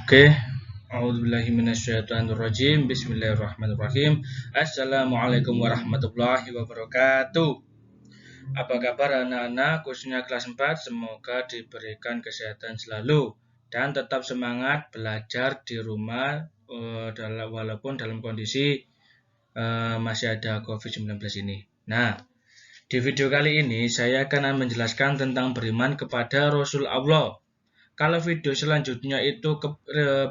Oke, A'udzubillahi minasyaitonirrajim. Bismillahirrahmanirrahim. Assalamualaikum warahmatullahi wabarakatuh. Apa kabar anak-anak khususnya kelas 4? Semoga diberikan kesehatan selalu dan tetap semangat belajar di rumah walaupun dalam kondisi masih ada COVID-19 ini. Nah, di video kali ini saya akan menjelaskan tentang beriman kepada Rasul Allah. Kalau video selanjutnya itu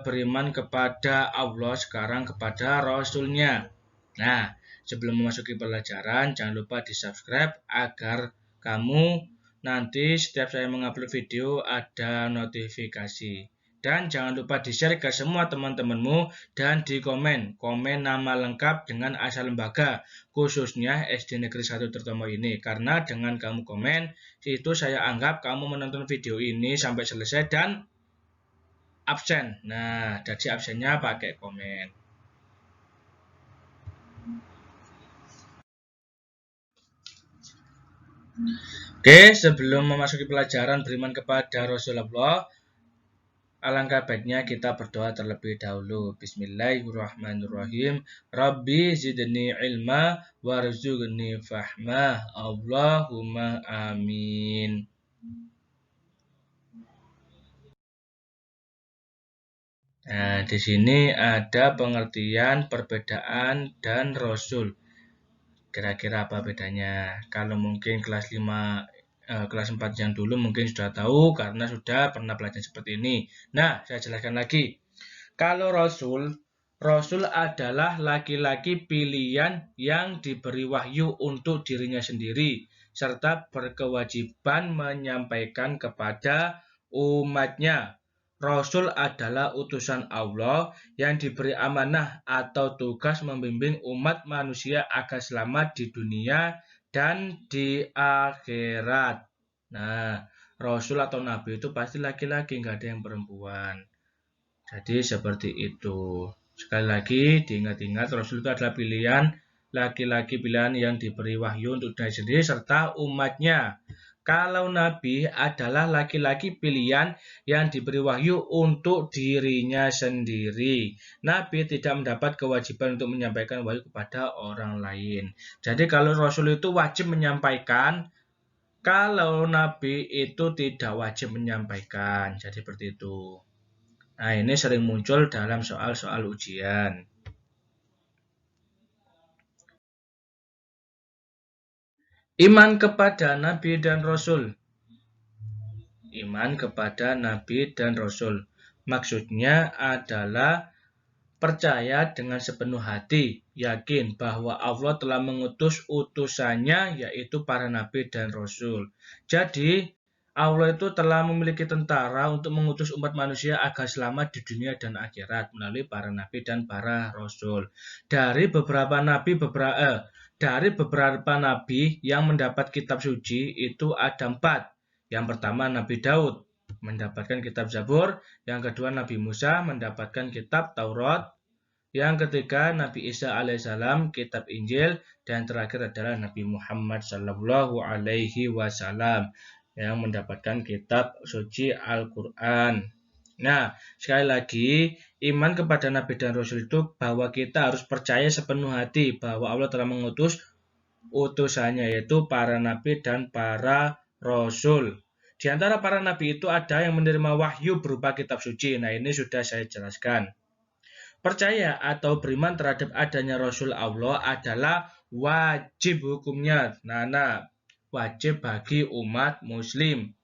beriman kepada Allah, sekarang kepada Rasulnya. Nah, sebelum memasuki pelajaran, jangan lupa di-subscribe agar kamu nanti setiap saya mengupload video ada notifikasi. Dan jangan lupa di-share ke semua teman-temanmu dan di komen nama lengkap dengan asal lembaga, khususnya SD Negeri 1 Tirtomo ini. Karena dengan kamu komen, itu saya anggap kamu menonton video ini sampai selesai dan absen. Nah, jadi absennya pakai komen. Oke, sebelum memasuki pelajaran beriman kepada Rasulullah, alangkah baiknya kita berdoa terlebih dahulu. Bismillahirrahmanirrahim. Rabbi zidni ilma warzuqni fahma. Allahumma amin. Nah, di sini ada pengertian perbedaan dan Rasul. Kira-kira apa bedanya? Kalau mungkin kelas 4 yang dulu mungkin sudah tahu karena sudah pernah belajar seperti ini. Nah, saya jelaskan lagi. Kalau Rasul adalah laki-laki pilihan yang diberi wahyu untuk dirinya sendiri, serta berkewajiban menyampaikan kepada umatnya. Rasul adalah utusan Allah yang diberi amanah atau tugas membimbing umat manusia agar selamat di dunia dan di akhirat. Nah, Rasul atau Nabi itu pasti laki-laki, nggak ada yang perempuan. Jadi seperti itu. Sekali lagi diingat-ingat, Rasul itu adalah pilihan laki-laki pilihan yang diberi wahyu untuk diri sendiri serta umatnya. Kalau Nabi adalah laki-laki pilihan yang diberi wahyu untuk dirinya sendiri. Nabi tidak mendapat kewajiban untuk menyampaikan wahyu kepada orang lain. Jadi kalau Rasul itu wajib menyampaikan, kalau Nabi itu tidak wajib menyampaikan. Jadi seperti itu. Nah, ini sering muncul dalam soal-soal ujian. Iman kepada Nabi dan Rasul. Iman kepada Nabi dan Rasul. Maksudnya adalah percaya dengan sepenuh hati, yakin bahwa Allah telah mengutus utusannya, yaitu para Nabi dan Rasul. Jadi, Allah itu telah memiliki tentara untuk mengutus umat manusia agar selamat di dunia dan akhirat melalui para nabi dan para rasul. Dari beberapa nabi yang mendapat kitab suci itu ada 4. Yang pertama Nabi Daud mendapatkan kitab Zabur, yang kedua Nabi Musa mendapatkan kitab Taurat, yang ketiga Nabi Isa alaihissalam kitab Injil, dan terakhir adalah Nabi Muhammad sallallahu alaihi wasallam yang mendapatkan kitab suci Al-Quran. Nah, sekali lagi, iman kepada Nabi dan Rasul itu bahwa kita harus percaya sepenuh hati bahwa Allah telah mengutus utusannya, yaitu para Nabi dan para Rasul. Di antara para Nabi itu ada yang menerima wahyu berupa kitab suci. Nah, ini sudah saya jelaskan. Percaya atau beriman terhadap adanya Rasul Allah adalah wajib hukumnya. Nah, wajib bagi umat muslim.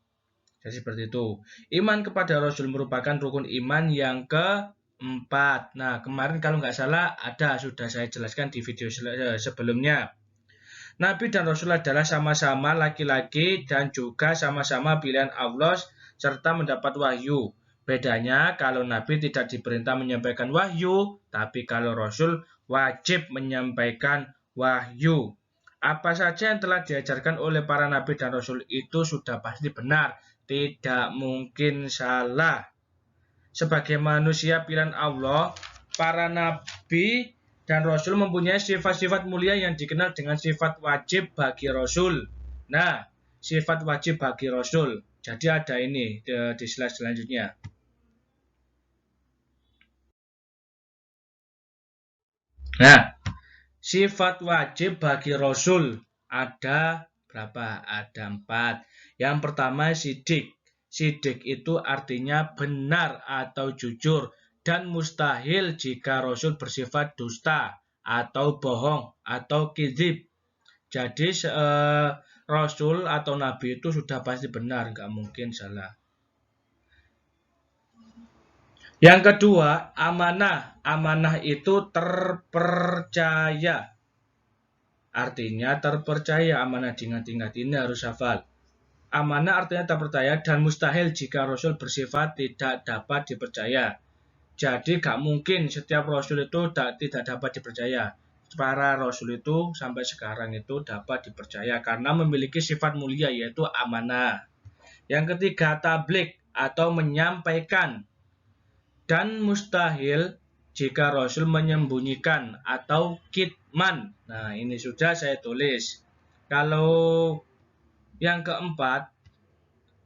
Jadi seperti itu. Iman kepada Rasul merupakan rukun iman yang keempat. Nah, kemarin kalau nggak salah sudah saya jelaskan di video sebelumnya. Nabi dan Rasul adalah sama-sama laki-laki dan juga sama-sama pilihan Allah serta mendapat wahyu. Bedanya kalau Nabi tidak diperintah menyampaikan wahyu, tapi kalau Rasul wajib menyampaikan wahyu. Apa saja yang telah diajarkan oleh para Nabi dan Rasul itu sudah pasti benar, tidak mungkin salah. Sebagai manusia pilihan Allah, para Nabi dan Rasul mempunyai sifat-sifat mulia yang dikenal dengan sifat wajib bagi Rasul. Nah, sifat wajib bagi Rasul. Jadi ada ini di slide selanjutnya. Nah, sifat wajib bagi Rasul ada berapa? Ada 4. Yang pertama sidik. Sidik itu artinya benar atau jujur dan mustahil jika Rasul bersifat dusta atau bohong atau kizib. Jadi Rasul atau Nabi itu sudah pasti benar, nggak mungkin salah. Yang kedua, amanah. Amanah itu terpercaya. Artinya terpercaya, amanah diingat-ingat. Ini harus hafal. Amanah artinya terpercaya dan mustahil jika Rasul bersifat tidak dapat dipercaya. Jadi gak mungkin setiap Rasul itu tidak dapat dipercaya. Para Rasul itu sampai sekarang itu dapat dipercaya karena memiliki sifat mulia yaitu amanah. Yang ketiga, tabligh atau menyampaikan. Dan mustahil jika Rasul menyembunyikan atau kitman. Nah, ini sudah saya tulis. Kalau yang keempat,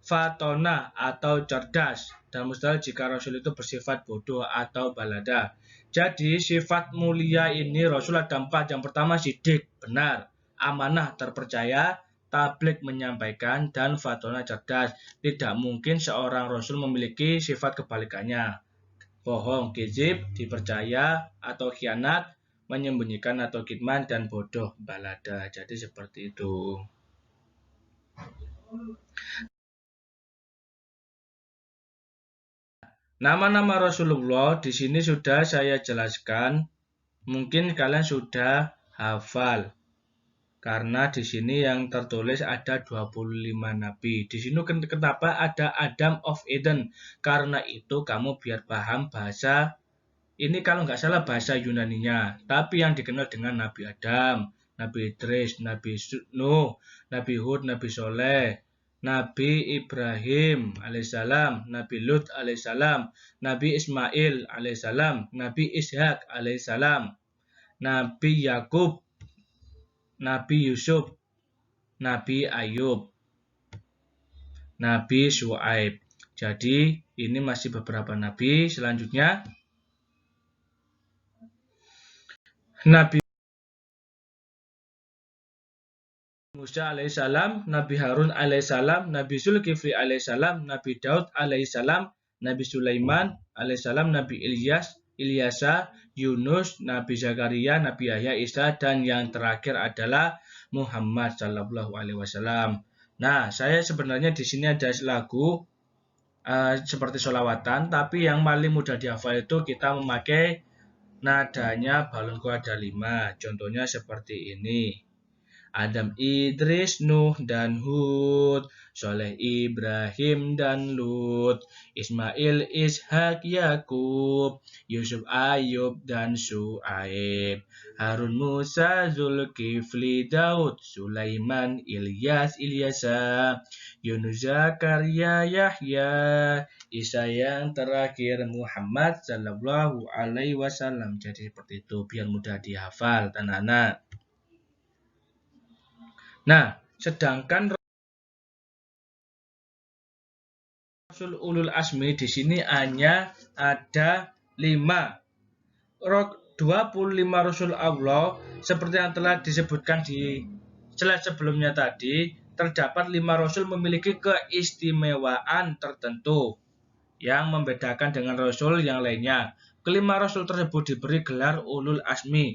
fatona atau cerdas. Dan mustahil jika Rasul itu bersifat bodoh atau balada. Jadi sifat mulia ini Rasul ada 4. Yang pertama sidik, benar. Amanah, terpercaya. Tabligh, menyampaikan. Dan fatona, cerdas. Tidak mungkin seorang Rasul memiliki sifat kebalikannya. Bohong, kizib, dipercaya, atau khianat, menyembunyikan atau kitman, dan bodoh, balada. Jadi seperti itu. Nama-nama Rasulullah di sini sudah saya jelaskan. Mungkin kalian sudah hafal. Karena di sini yang tertulis ada 25 nabi. Di sini kenapa ada Adam of Eden? Karena itu kamu biar paham bahasa. Ini kalau nggak salah bahasa Yunaninya. Tapi yang dikenal dengan Nabi Adam, Nabi Idris, Nabi Nuh, Nabi Hud, Nabi Soleh, Nabi Ibrahim alaihissalam, Nabi Lut alaihissalam, Nabi Ismail alaihissalam, Nabi Ishak alaihissalam, Nabi Yakub, Nabi Yusuf, Nabi Ayub, Nabi Syuaib. Jadi ini masih beberapa nabi. Selanjutnya Nabi Musa alaihissalam, Nabi Harun alaihissalam, Nabi Zulkifli alaihissalam, Nabi Daud alaihissalam, Nabi Sulaiman alaihissalam, Nabi Ilyasa, Yunus, Nabi Zakaria, Nabi Yahya, Isa, dan yang terakhir adalah Muhammad Sallallahu Alaihi Wasallam. Nah, saya sebenarnya di sini ada lagu seperti sholawatan, tapi yang paling mudah dihafal itu kita memakai nadanya balonku ada 5. Contohnya seperti ini. Adam, Idris, Nuh, dan Hud, Soleh, Ibrahim, dan Lut, Ismail, Ishak, Yakub, Yusuf, Ayub, dan Syuaib, Harun, Musa, Zulkifli, Daud, Sulaiman, Ilyas, Ilyasa, Yunus, Zakaria, Yahya, Isa, yang terakhir Muhammad Sallallahu Alaihi Wasallam. Jadi seperti itu biar mudah dihafal anak-anak. Nah, sedangkan Rasul Ulul Azmi di sini hanya ada 5. 25 Rasul Allah seperti yang telah disebutkan di slide sebelumnya tadi, terdapat 5 Rasul memiliki keistimewaan tertentu yang membedakan dengan Rasul yang lainnya. Kelima Rasul tersebut diberi gelar Ulul Azmi.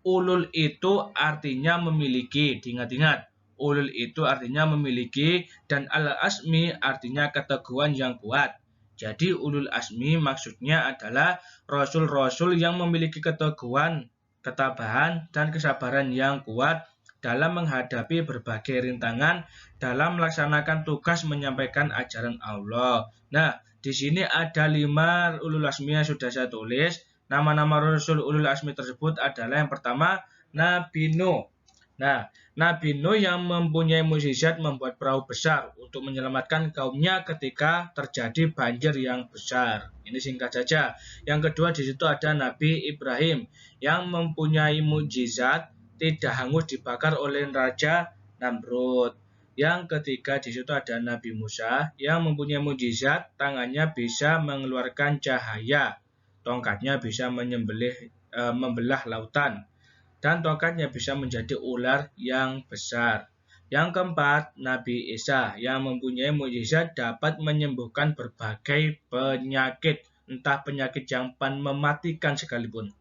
Ulul itu artinya memiliki, diingat-ingat. Ulul itu artinya memiliki dan al-azmi artinya keteguhan yang kuat. Jadi ulul azmi maksudnya adalah rasul-rasul yang memiliki keteguhan, ketabahan, dan kesabaran yang kuat dalam menghadapi berbagai rintangan dalam melaksanakan tugas menyampaikan ajaran Allah. Nah, di sini ada 5 ulul azmi yang sudah saya tulis. Nama-nama rasul ulul azmi tersebut adalah yang pertama Nabi Nuh. Nah, Nabi Nuh yang mempunyai mukjizat membuat perahu besar untuk menyelamatkan kaumnya ketika terjadi banjir yang besar. Ini singkat saja. Yang kedua di situ ada Nabi Ibrahim yang mempunyai mukjizat tidak hangus dibakar oleh Raja Namrud. Yang ketiga di situ ada Nabi Musa yang mempunyai mukjizat tangannya bisa mengeluarkan cahaya, tongkatnya bisa menyembelih membelah lautan. Dan tongkatnya bisa menjadi ular yang besar. Yang keempat, Nabi Isa yang mempunyai mukjizat dapat menyembuhkan berbagai penyakit, entah penyakit yang mematikan sekalipun.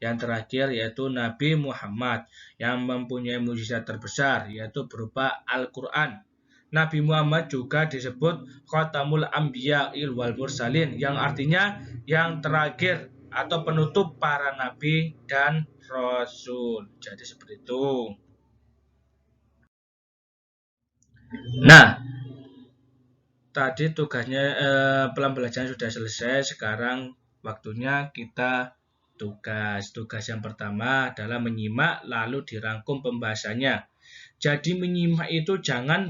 Yang terakhir yaitu Nabi Muhammad yang mempunyai mukjizat terbesar yaitu berupa Al-Quran. Nabi Muhammad juga disebut Khatamul Anbiya wal Mursalin yang artinya yang terakhir atau penutup para nabi dan rasul. Jadi seperti itu. Nah, tadi tugasnya pembelajaran sudah selesai. Sekarang waktunya kita tugas. Tugas yang pertama adalah menyimak lalu dirangkum pembahasannya. Jadi menyimak itu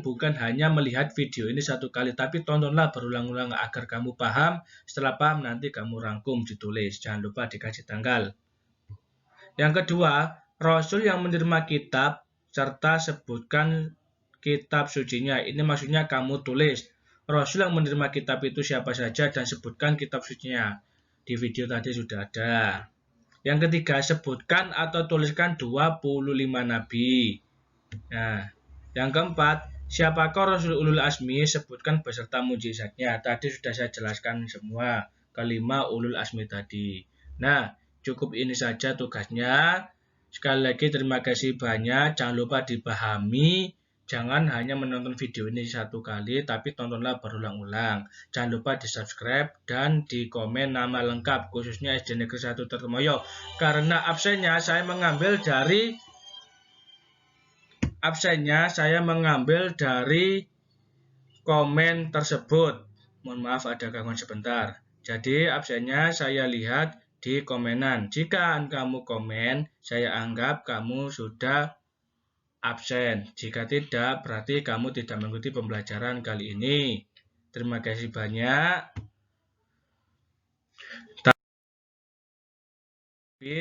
bukan hanya melihat video ini satu kali, tapi tontonlah berulang-ulang agar kamu paham. Setelah paham nanti kamu rangkum, ditulis. Jangan lupa dikasih tanggal. Yang kedua, Rasul yang menerima kitab serta sebutkan kitab sucinya. Ini maksudnya kamu tulis. Rasul yang menerima kitab itu siapa saja dan sebutkan kitab sucinya. Di video tadi sudah ada. Yang ketiga, sebutkan atau tuliskan 25 nabi. Nah, yang keempat, siapakah Rasul Ulul Azmi? Sebutkan beserta mukjizatnya. Tadi sudah saya jelaskan semua. Kelima Ulul Azmi tadi. Nah, cukup ini saja tugasnya. Sekali lagi terima kasih banyak. Jangan lupa dipahami. Jangan hanya menonton video ini satu kali, tapi tontonlah berulang-ulang. Jangan lupa di-subscribe dan di komen nama lengkap, khususnya SD Negeri 1 Tirtomoyo. Karena absennya saya mengambil dari komen tersebut. Mohon maaf ada gangguan sebentar. Jadi absennya saya lihat di komenan. Jika kamu komen, saya anggap kamu sudah absen. Jika tidak, berarti kamu tidak mengikuti pembelajaran kali ini. Terima kasih banyak. Tapi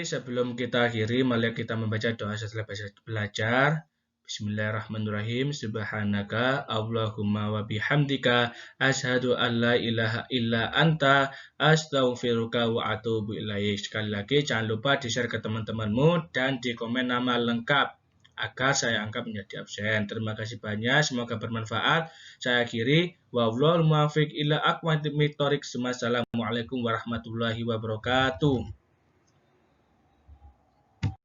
sebelum kita akhiri, mari kita membaca doa setelah belajar. Bismillahirrahmanirrahim. Subhanaka Allahumma wa bihamdika asyhadu an la ilaha illa anta astaghfiruka wa atubu ilaik. Sekali lagi jangan lupa di-share ke teman-temanmu dan di komen nama lengkap agar saya anggap menjadi absen. Terima kasih banyak, semoga bermanfaat. Saya akhiri, wallahul muwaffiq ila aqwamit thoriq. Wassalamualaikum warahmatullahi wabarakatuh.